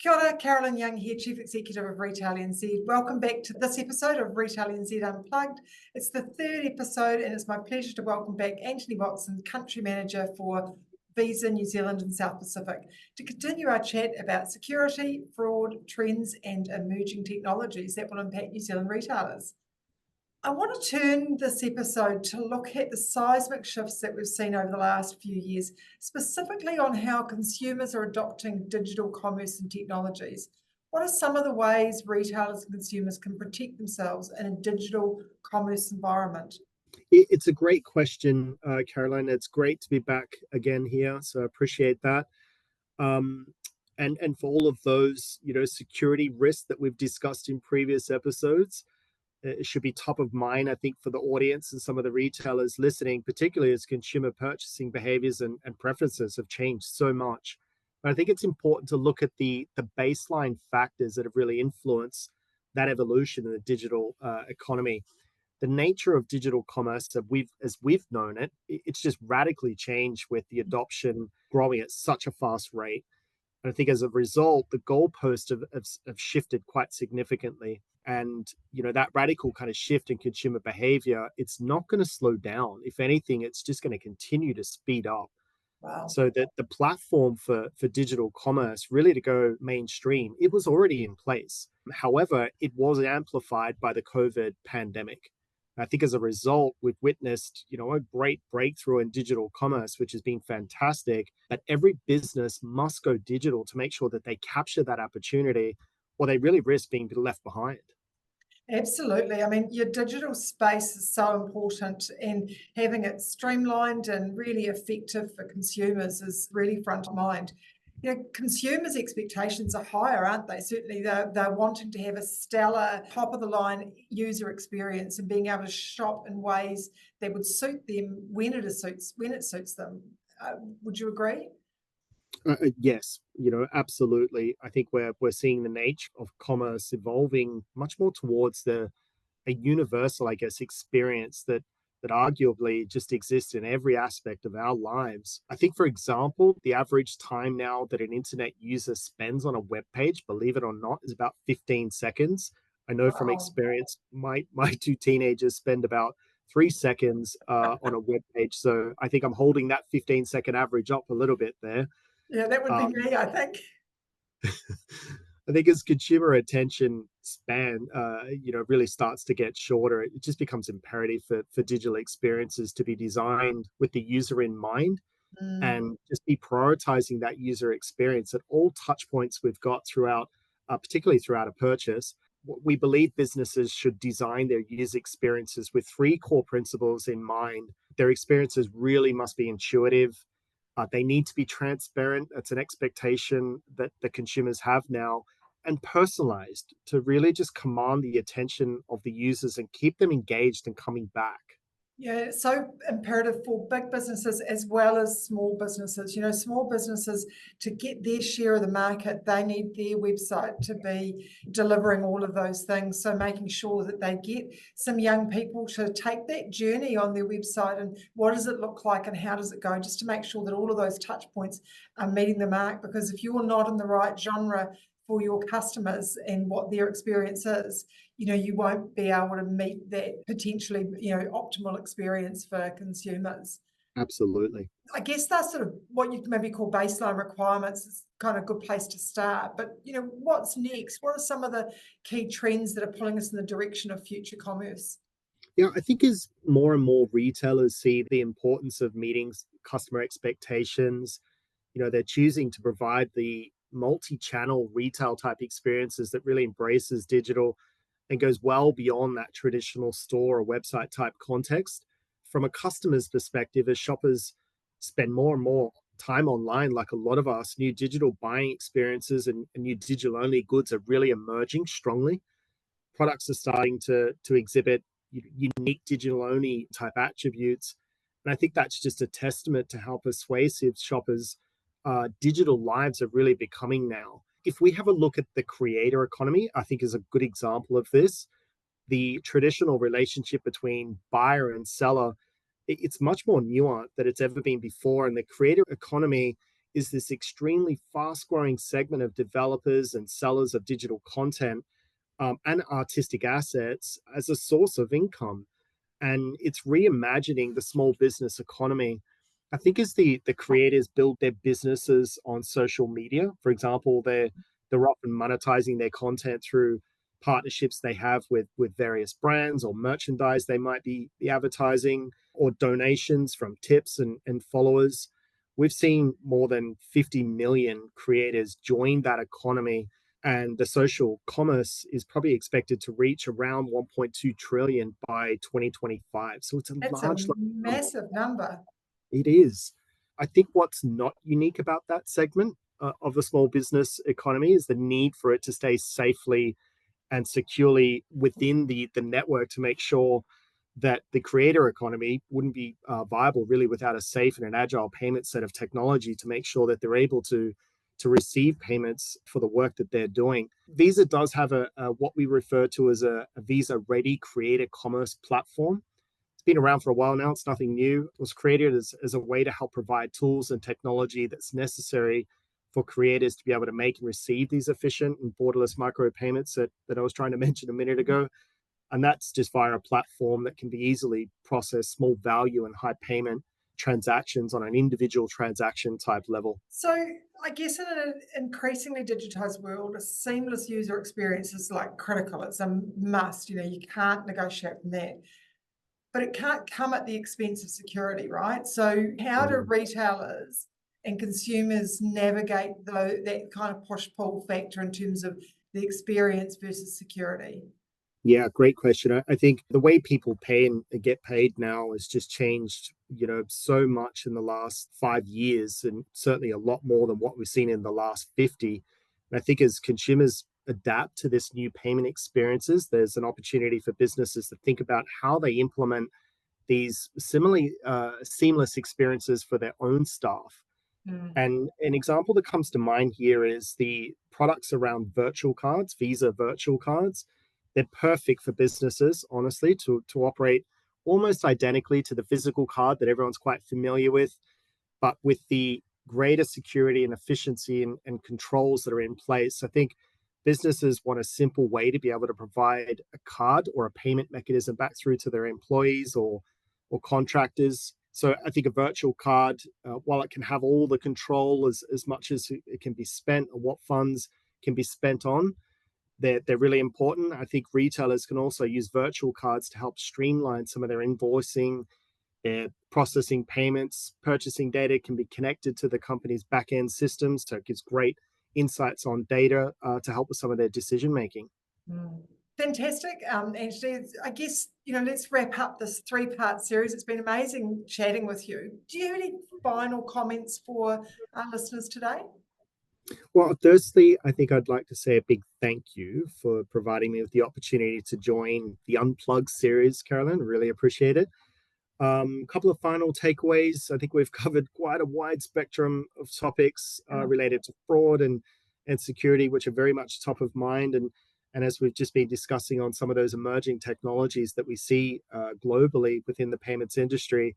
Kia ora, Carolyn Young here, Chief Executive of Retail NZ. Welcome back to this episode of Retail NZ Unplugged. It's the third episode and it's my pleasure to welcome back Anthony Watson, Country Manager for Visa New Zealand and South Pacific, to continue our chat about security, fraud, trends and emerging technologies that will impact New Zealand retailers. I want to turn this episode to look at the seismic shifts that we've seen over the last few years, specifically on how consumers are adopting digital commerce and technologies. What are some of the ways retailers and consumers can protect themselves in a digital commerce environment? It's a great question, Caroline. It's great to be back again here, so I appreciate that. And for all of those, security risks that we've discussed in previous episodes, it should be top of mind, I think, for the audience and some of the retailers listening, particularly as consumer purchasing behaviors and preferences have changed so much. But I think it's important to look at the baseline factors that have really influenced that evolution in the digital economy. The nature of digital commerce, as we've known it, it's just radically changed with the adoption growing at such a fast rate. And I think as a result, the goalposts have shifted quite significantly. And, that radical kind of shift in consumer behavior, it's not going to slow down. If anything, it's just going to continue to speed up. Wow. So that the platform for digital commerce really to go mainstream, it was already in place. However, it was amplified by the COVID pandemic. I think as a result, we've witnessed, a great breakthrough in digital commerce, which has been fantastic. But every business must go digital to make sure that they capture that opportunity, or they really risk being left behind. Absolutely. I mean, your digital space is so important, and having it streamlined and really effective for consumers is really front of mind. Consumers' expectations are higher, aren't they? Certainly, they're wanting to have a stellar, top-of-the-line user experience and being able to shop in ways that would suit them when it suits them. Would you agree? Yes, absolutely. I think we're seeing the nature of commerce evolving much more towards a universal, I guess, experience that arguably just exists in every aspect of our lives. I think, for example, the average time now that an internet user spends on a web page, believe it or not, is about 15 seconds. I know from Wow. experience, my two teenagers spend about 3 seconds on a web page. So I think I'm holding that 15-second average up a little bit there. Yeah, that would be me, I think. I think as consumer attention span, really starts to get shorter, it just becomes imperative for digital experiences to be designed with the user in mind and just be prioritizing that user experience at all touch points we've got throughout, particularly throughout a purchase. We believe businesses should design their user experiences with three core principles in mind. Their experiences really must be intuitive. They need to be transparent. It's an expectation that the consumers have now, and personalized to really just command the attention of the users and keep them engaged and coming back. Yeah, it's so imperative for big businesses as well as small businesses. Small businesses, to get their share of the market, they need their website to be delivering all of those things. So making sure that they get some young people to take that journey on their website and what does it look like and how does it go, just to make sure that all of those touch points are meeting the mark. Because if you're not in the right genre for your customers and what their experience is, you won't be able to meet that potentially, optimal experience for consumers. Absolutely. I guess that's sort of what you maybe call baseline requirements. It's kind of a good place to start. But, what's next? What are some of the key trends that are pulling us in the direction of future commerce? Yeah, I think as more and more retailers see the importance of meeting customer expectations, they're choosing to provide the multi-channel retail type experiences that really embraces digital and goes well beyond that traditional store or website type context. From a customer's perspective, as shoppers spend more and more time online, like a lot of us, new digital buying experiences and new digital only goods are really emerging strongly. Products are starting to exhibit unique digital only type attributes. And I think that's just a testament to how persuasive shoppers' digital lives are really becoming now. If we have a look at the creator economy, I think is a good example of this. The traditional relationship between buyer and seller, it's much more nuanced than it's ever been before. And the creator economy is this extremely fast growing segment of developers and sellers of digital content and artistic assets as a source of income. And it's reimagining the small business economy. I think as the creators build their businesses on social media, for example, they're often monetizing their content through partnerships they have with various brands or merchandise they might be advertising or donations from tips and followers. We've seen more than 50 million creators join that economy, and the social commerce is probably expected to reach around 1.2 trillion by 2025. So it's a That's a large number. massive number. It is. I think what's not unique about that segment of the small business economy is the need for it to stay safely and securely within the network to make sure that the creator economy wouldn't be viable really without a safe and an agile payment set of technology to make sure that they're able to receive payments for the work that they're doing. Visa does have a what we refer to as a Visa Ready Creator Commerce platform. It's been around for a while now. It's nothing new. It was created as a way to help provide tools and technology that's necessary for creators to be able to make and receive these efficient and borderless micropayments that I was trying to mention a minute ago. And that's just via a platform that can be easily process small value and high payment transactions on an individual transaction type level. So I guess in an increasingly digitized world, a seamless user experience is like critical. It's a must. You can't negotiate from that. But it can't come at the expense of security, right? So how do retailers and consumers navigate that kind of push-pull factor in terms of the experience versus security? Yeah, great question. I think the way people pay and get paid now has just changed, so much in the last 5 years, and certainly a lot more than what we've seen in the last 50. And I think as consumers adapt to this new payment experiences, there's an opportunity for businesses to think about how they implement these similarly seamless experiences for their own staff. Mm. And an example that comes to mind here is the products around virtual cards, Visa virtual cards. They're perfect for businesses, honestly, to operate almost identically to the physical card that everyone's quite familiar with, but with the greater security and efficiency and controls that are in place. I think businesses want a simple way to be able to provide a card or a payment mechanism back through to their employees or contractors. So I think a virtual card, while it can have all the control as much as it can be spent or what funds can be spent on, they're really important. I think retailers can also use virtual cards to help streamline some of their invoicing, their processing payments. Purchasing data can be connected to the company's back-end systems, so it gives great insights on data to help with some of their decision making. Mm. Fantastic, Anthony. I guess, let's wrap up this three-part series. It's been amazing chatting with you. Do you have any final comments for our listeners today? Well, firstly, I think I'd like to say a big thank you for providing me with the opportunity to join the Unplugged series, Carolyn. Really appreciate it. A couple of final takeaways. I think we've covered quite a wide spectrum of topics related to fraud and security, which are very much top of mind. And as we've just been discussing on some of those emerging technologies that we see globally within the payments industry,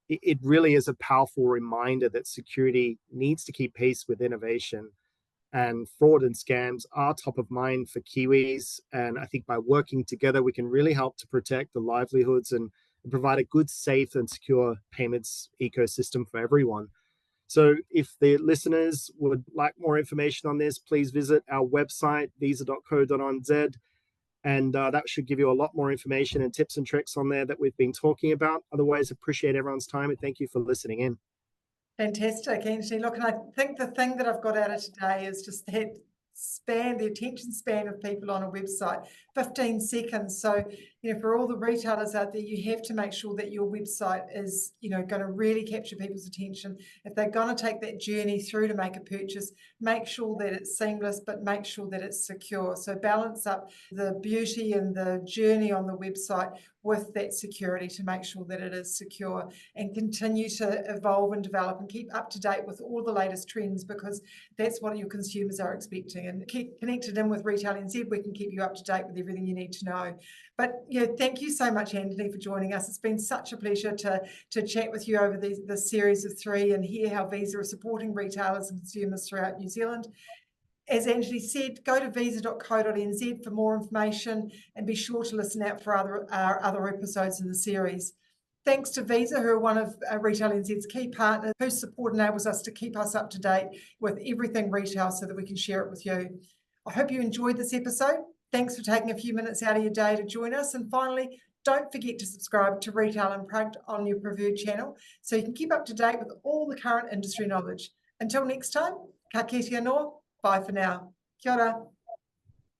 it really is a powerful reminder that security needs to keep pace with innovation. And fraud and scams are top of mind for Kiwis. And I think by working together, we can really help to protect the livelihoods and provide a good, safe, and secure payments ecosystem for everyone. So if the listeners would like more information on this, please visit our website, visa.co.nz. And that should give you a lot more information and tips and tricks on there that we've been talking about. Otherwise, appreciate everyone's time and thank you for listening in. Fantastic, Anthony. Look, and I think the thing that I've got out of today is just that the attention span of people on a website, 15 seconds. So, for all the retailers out there, you have to make sure that your website is, going to really capture people's attention. If they're going to take that journey through to make a purchase, make sure that it's seamless, but make sure that it's secure. So balance up the beauty and the journey on the website with that security to make sure that it is secure, and continue to evolve and develop and keep up to date with all the latest trends, because that's what your consumers are expecting. And keep connected in with Retail NZ. We can keep you up to date with everything you need to know. But Yeah, thank you so much, Anthony, for joining us. It's been such a pleasure to chat with you over this series of 3 and hear how Visa is supporting retailers and consumers throughout New Zealand. As Anthony said, go to visa.co.nz for more information and be sure to listen out for our other episodes in the series. Thanks to Visa, who are one of Retail NZ's key partners, whose support enables us to keep us up to date with everything retail so that we can share it with you. I hope you enjoyed this episode. Thanks for taking a few minutes out of your day to join us. And finally, don't forget to subscribe to Retail Unplugged on your preferred channel so you can keep up to date with all the current industry knowledge. Until next time, ka kite anō, bye for now. Kia ora.